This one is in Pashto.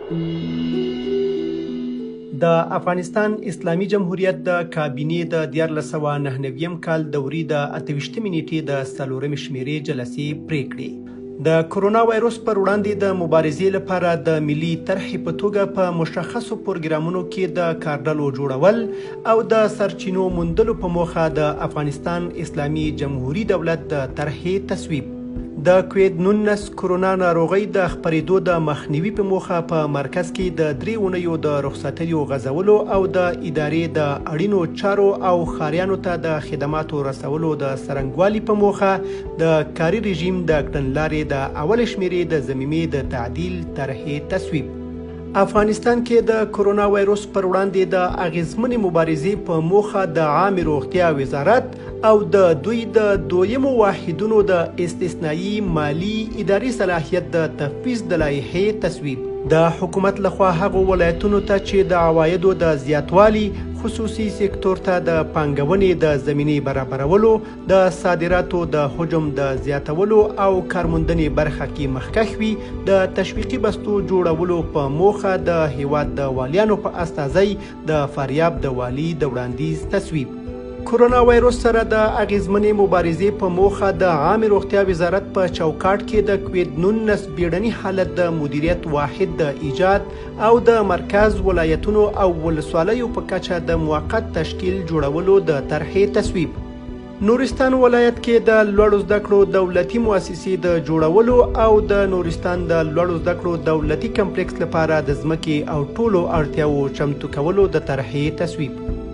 د افغانستان اسلامي جمهوریت د کابینې د 1999 کال دورې د 28 نیټې د 4 شمیرې جلسې پریکړې د کرونا وایروس پر وړاندې د مبارزې لپاره د ملي طرحې په توګه په مشخصو پروګرامونو کې د کارډلو جوړول او د سرچینو موندلو په موخه د افغانستان اسلامي جمهوریت دولت د طرحې تصویب د کووید 19 کرونا ناروغۍ د خپرېدو د مخنیوي په موخه په مرکز کې د 3 اونیو د رخصتیو غځولو او د ادارې د اړینو چارو او ښاریانو ته د خدماتو رسولو د څرنګوالي په موخه د کاري رژیم د کړنلارې د اول شمیرې د ضمیمې د تعدیل طرحې تصویب. افغانستان کې د کرونا وایروس پر وړاندې د اغیزمنې مبارزې په موخه د عامه روغتیا وزارت او د دوی د دویمو واحدونو د استثنایی مالی اداري صلاحیت د تفویض د لایحې تصویب. د حکومت لخوا هغو ولایتونو ته چې د عوایدو د زیاتوالي خصوصي سکتور ته د پانګونې د زمینې برابرولو، د صادراتو د حجم د زیاتولو او کارموندنې برخه کې مخکښ وي، د تشویقي بستو جوړولو په موخه د هیواد د والیانو په استازی د فاریاب د والي د وړاندیز تصویب. کرونا وایروس سره د اغیزمنې مبارزې په موخه د عامه روغتیا وزارت په چوکاټ کې د کووید 19 بیړني حالت د مدیریت واحد د ایجاد او د مرکز ولایتونو او ولسوالیو په کچه د موقت تشکیل جوړولو د طرحې تصویب. نورستان ولایت کې د لوړو زده کړو دولتي مؤسسې د جوړولو او د نورستان د لوړو زده کړو دولتي کمپلیکس لپاره د ځمکې او ټولو اړتیاوو چمتو کولو د طرحې تصویب.